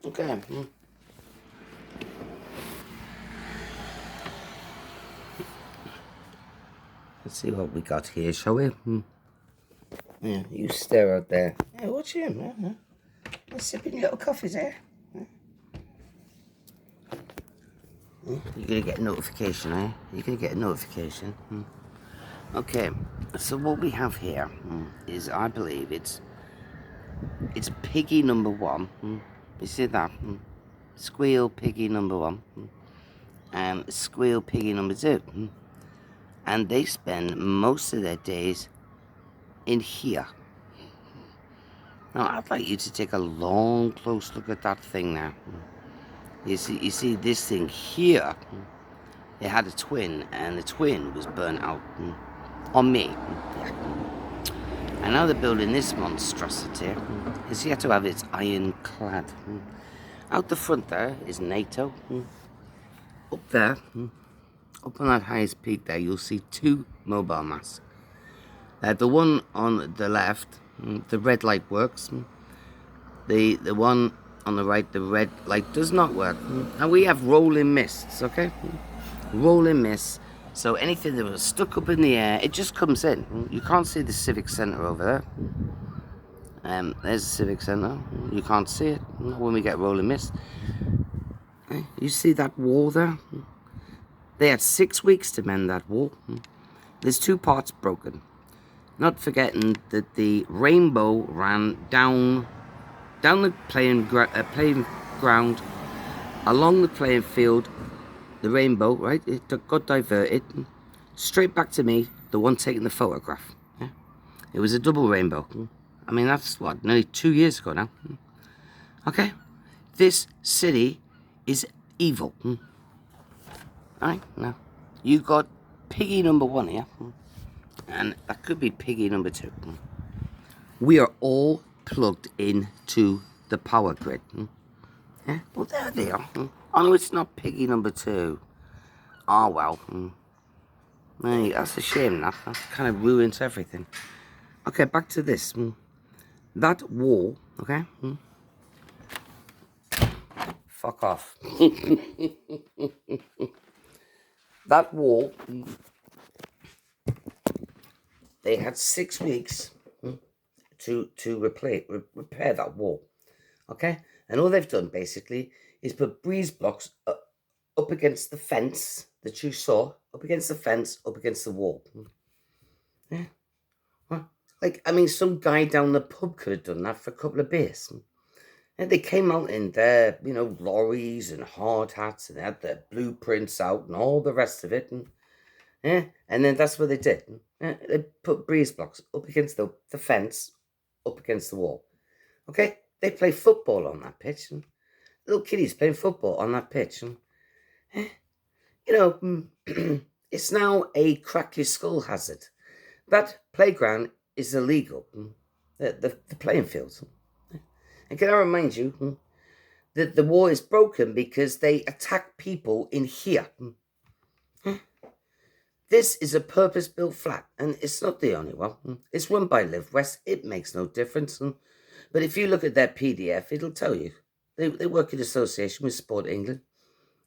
Okay. Let's see what we got here, shall we? Yeah, you stare out there. Hey, watch him. You're sipping your little coffees there. You're gonna get a notification, eh? You're gonna get a notification. Okay, so what we have here is, I believe it's piggy number 1. You see that? Squeal piggy number 1. And squeal piggy number 2. And they spend most of their days in here. Now, I'd like you to take a long, close look at that thing now. You see this thing here. It had a twin, and the twin was burnt out on me. Yeah. And now they're building this monstrosity. It's yet to have its ironclad. Out the front there is NATO. Up there, up on that highest peak there, you'll see 2 mobile masts. The one on the left, the red light works. The one on the right, the red light does not work. And we have rolling mists, okay? Rolling mists. So anything that was stuck up in the air, it just comes in. You can't see the Civic Centre over there. There's the Civic Centre. You can't see it when we get rolling mist. You see that wall there? They had 6 weeks to mend that wall. There's 2 parts broken. Not forgetting that the rainbow ran down the playing ground, along the playing field. The rainbow, right? It got diverted straight back to me, the one taking the photograph. Yeah? It was a double rainbow. I mean, that's what, nearly 2 years ago now. Okay, this city is evil. Alright, now you got piggy number 1 here, and that could be piggy number 2. We are all plugged into the power grid. Yeah? Well, there they are. Oh no, it's not piggy number 2. Oh well. Hey, that's a shame. That kind of ruins everything. Okay, back to this. That wall, okay? Fuck off. That wall, they had 6 weeks to repair that wall, okay? And all they've done basically is put breeze blocks up against the fence that you saw, up against the fence, up against the wall. Yeah. Well, like, I mean, some guy down the pub could have done that for a couple of beers. And they came out in their, lorries and hard hats, and they had their blueprints out and all the rest of it. And then that's what they did. They put breeze blocks up against the fence, up against the wall. Okay? They play football on that pitch. Little kiddies playing football on that pitch. It's now a crack your skull hazard. That playground is illegal. The playing fields. And can I remind you that the wall is broken because they attack people in here. This is a purpose-built flat, and it's not the only one. It's run by Live West. It makes no difference. But if you look at their PDF, it'll tell you. They work in association with Sport England,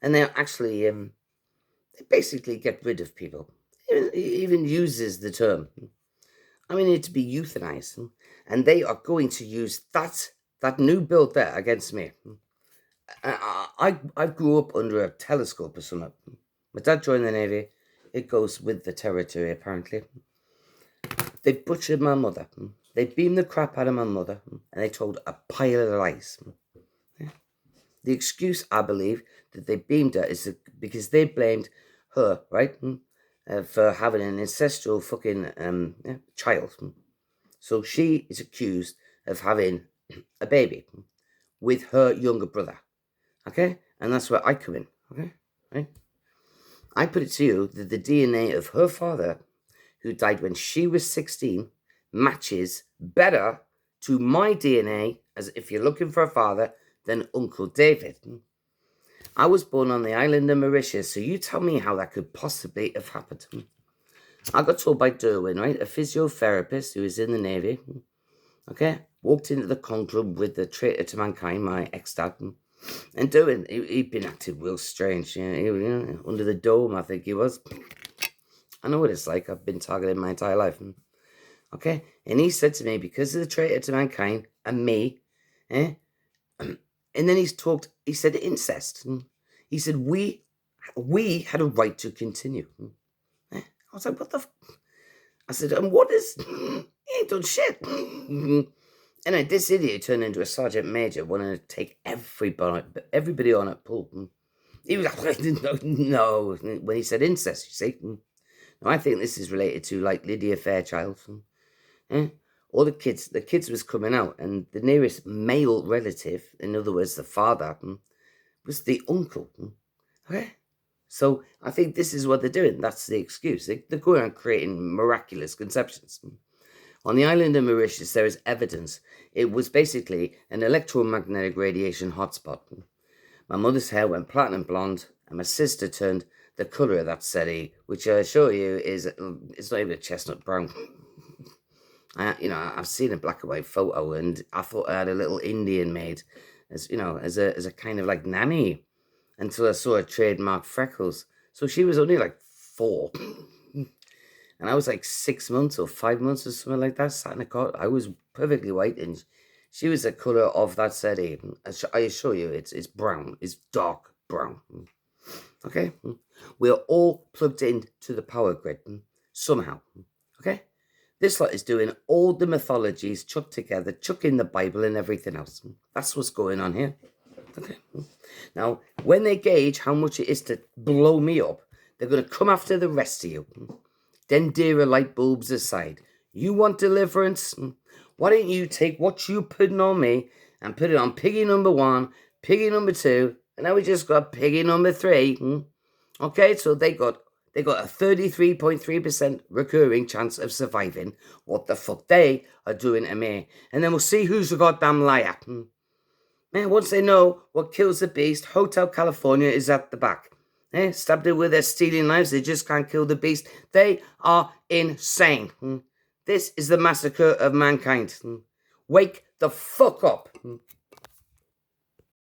and they're actually, they basically get rid of people. It even uses the term. I mean, it to be euthanized, and they are going to use that new build there against me. I grew up under a telescope or something. My dad joined the Navy. It goes with the territory, apparently. They butchered my mother. They beamed the crap out of my mother, and they told a pile of lies. The excuse, I believe, that they beamed her is because they blamed her, right, for having an ancestral fucking child. So she is accused of having a baby with her younger brother, okay? And that's where I come in, okay? Right? I put it to you that the DNA of her father, who died when she was 16, matches better to my DNA, as if you're looking for a father, than Uncle David. I was born on the island of Mauritius, so you tell me how that could possibly have happened. I got told by Derwin, right, a physiotherapist who is in the Navy, okay, walked into the con club with the traitor to mankind, my ex-dad, And doing, he'd been acting real strange. Under the dome, I think he was. I know what it's like. I've been targeted my entire life. Okay? And he said to me, because of the traitor to mankind and me, and then he said incest. He said, we had a right to continue. I was like, what the I said, and what is, he ain't done shit. And this idiot turned into a sergeant major, wanting to take everybody on at pull. He was like, no, when he said incest, you see. Now, I think this is related to, like, Lydia Fairchild. All the kids was coming out, and the nearest male relative, in other words, the father, was the uncle. Okay? So I think this is what they're doing. That's the excuse. They're going around creating miraculous conceptions. On the island of Mauritius, there is evidence. It was basically an electromagnetic radiation hotspot. My mother's hair went platinum blonde, and my sister turned the colour of that SETI, which I assure you it's not even a chestnut brown. I've seen a black and white photo, and I thought I had a little Indian maid, as a kind of like nanny, until I saw her trademark freckles. So she was only like 4. And I was like 6 months or 5 months or something like that, sat in a cot. I was perfectly white, and she was the colour of that SETI. I assure you, it's brown. It's dark brown. Okay? We're all plugged into the power grid somehow. Okay? This lot is doing all the mythologies chucked together, chucking the Bible and everything else. That's what's going on here. Okay. Now, when they gauge how much it is to blow me up, they're going to come after the rest of you. Then, dearer light bulbs aside, you want deliverance? Why don't you take what you're putting on me and put it on piggy number 1, piggy number 2, and now we just got piggy number 3. Okay, so they got a 33.3% recurring chance of surviving what the fuck they are doing to me. And then we'll see who's the goddamn liar. Man, once they know what kills the beast, Hotel California is at the back. Stabbed it with their stealing knives, they just can't kill the beast. They are insane. This is the massacre of mankind. Wake the fuck up.